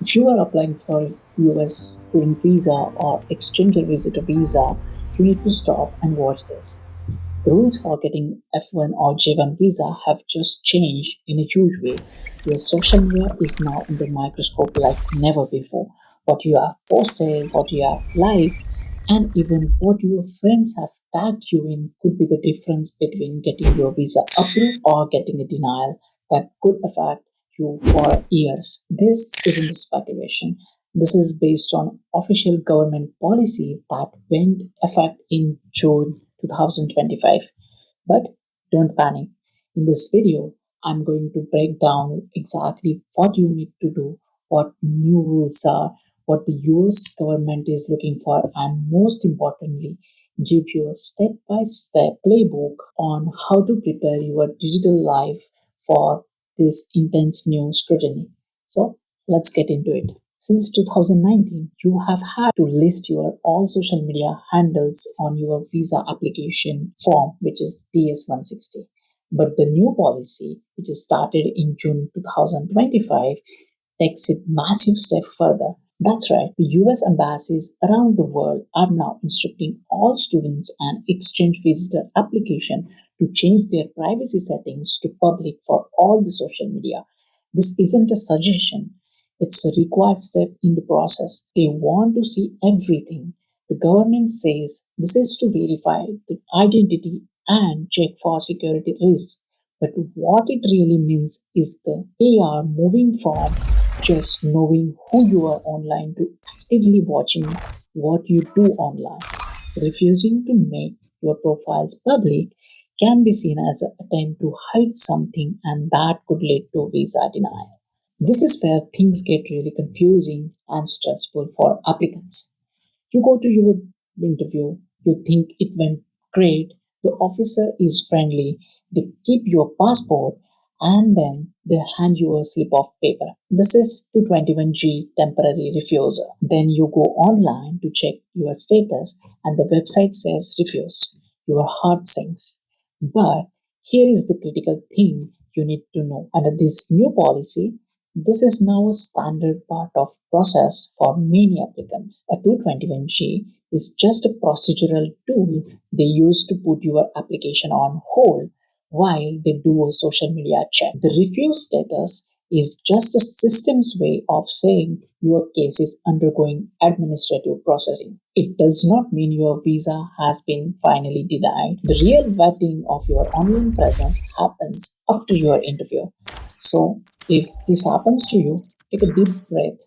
If you are applying for US student visa or exchange visitor visa, you need to stop and watch this. The rules for getting F1 or J1 visa have just changed in a huge way. Your social media is now under microscope like never before. What you have posted, what you have liked, and even what your friends have tagged you in could be the difference between getting your visa approved or getting a denial that could affect you for years. This isn't speculation. This is based on official government policy that went effect in June 2025. But don't panic. In this video, I'm going to break down exactly what you need to do, what new rules are, what the US government is looking for, and most importantly, give you a step by step playbook on how to prepare your digital life for this intense new scrutiny. So, let's get into it. Since 2019, you have had to list your all social media handles on your visa application form, which is DS-160. But the new policy, which is started in June 2025, takes it massive step further. That's right, the US embassies around the world are now instructing all students and exchange visitor application to change their privacy settings to public for all the social media. This isn't a suggestion, it's a required step in the process. They want to see everything. The government says this is to verify the identity and check for security risks. But what it really means is they are moving from just knowing who you are online to actively watching what you do online. Refusing to make your profiles public can be seen as an attempt to hide something, and that could lead to visa denial. This is where things get really confusing and stressful for applicants. You go to your interview, you think it went great, the officer is friendly, they keep your passport, and then they hand you a slip of paper. This is 221G temporary refusal. Then you go online to check your status, and the website says refused. Your heart sinks. But here is the critical thing you need to know. Under this new policy, this is now a standard part of process for many applicants. A 221G is just a procedural tool they use to put your application on hold while they do a social media check. The refuse status is just a system's way of saying your case is undergoing administrative processing. It does not mean your visa has been finally denied. The real vetting of your online presence happens after your interview. So, if this happens to you, take a deep breath.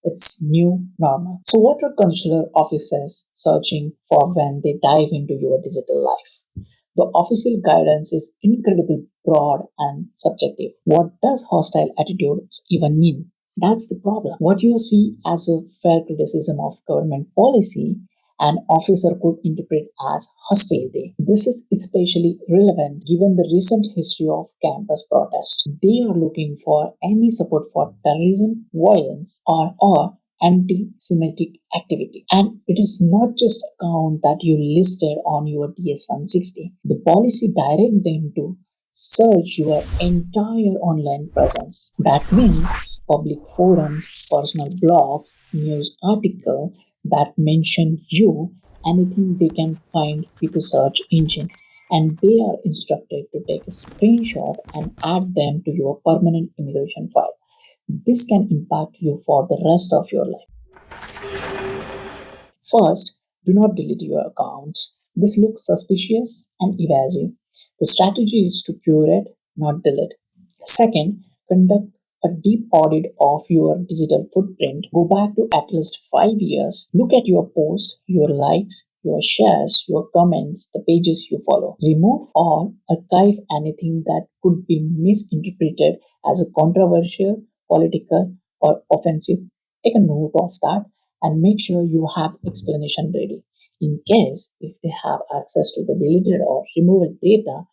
It's new normal. So, what are consular officers searching for when they dive into your digital life? The official guidance is incredibly broad and subjective. What does hostile attitudes even mean? That's the problem. What you see as a fair criticism of government policy, an officer could interpret as hostility. This is especially relevant given the recent history of campus protests. They are looking for any support for terrorism, violence, or anti-Semitic activity. And it is not just account that you listed on your DS-160. The policy direct them to search your entire online presence. That means public forums, personal blogs, news article that mention you, anything they can find with a search engine. And they are instructed to take a screenshot and add them to your permanent immigration file. This can impact you for the rest of your life. First, do not delete your accounts. This looks suspicious and evasive. The strategy is to curate, not delete. Second, conduct a deep audit of your digital footprint. Go back to at least 5 years. Look at your posts, your likes, your shares, your comments, the pages you follow. Remove or archive anything that could be misinterpreted as a controversial, political, or offensive. Take a note of that and make sure you have explanation ready. In case if they have access to the deleted or removed data,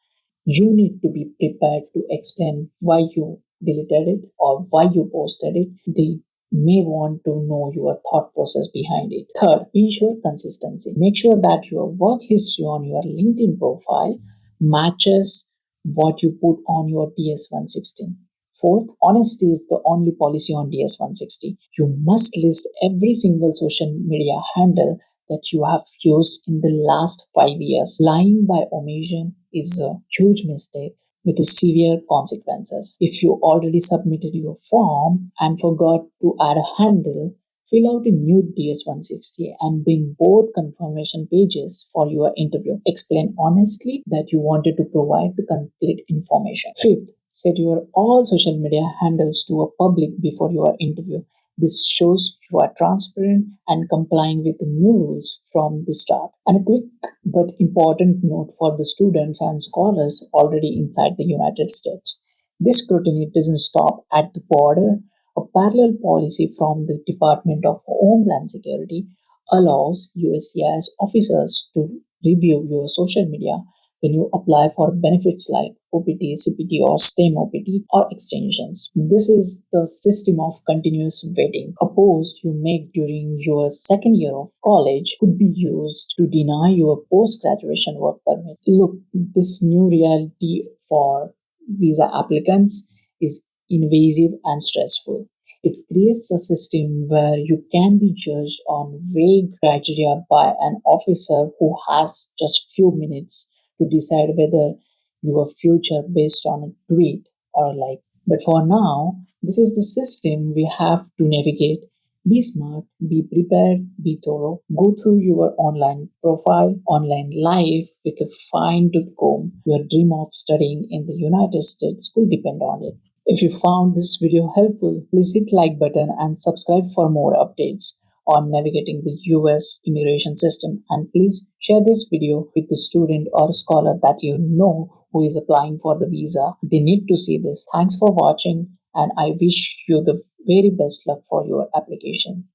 you need to be prepared to explain why you deleted it or why you posted it. They may want to know your thought process behind it. Third, ensure consistency. Make sure that your work history on your LinkedIn profile matches what you put on your DS-116. Fourth, honesty is the only policy on DS 160. You must list every single social media handle that you have used in the last 5 years. Lying by omission is a huge mistake with severe consequences. If you already submitted your form and forgot to add a handle, fill out a new DS 160 and bring both confirmation pages for your interview. Explain honestly that you wanted to provide the complete information. Fifth, set your all social media handles to a public before your interview. This shows you are transparent and complying with the new rules from the start. And a quick but important note for the students and scholars already inside the United States. This scrutiny doesn't stop at the border. A parallel policy from the Department of Homeland Security allows USCIS officers to review your social media when you apply for benefits like OPT, CPT, or STEM OPT or extensions. This is the system of continuous vetting. A post you make during your second year of college could be used to deny your post graduation work permit. Look, this new reality for visa applicants is invasive and stressful. It creates a system where you can be judged on vague criteria by an officer who has just few minutes to decide whether your future based on a tweet or a like. But for now, this is the system we have to navigate. Be smart, be prepared, be thorough. Go through your online profile, online life with a fine tooth comb. Your dream of studying in the United States could depend on it. If you found this video helpful, please hit like button and subscribe for more updates on navigating the US immigration system, and please share this video with the student or scholar that you know who is applying for the visa. They need to see this. Thanks for watching and I wish you the very best luck for your application.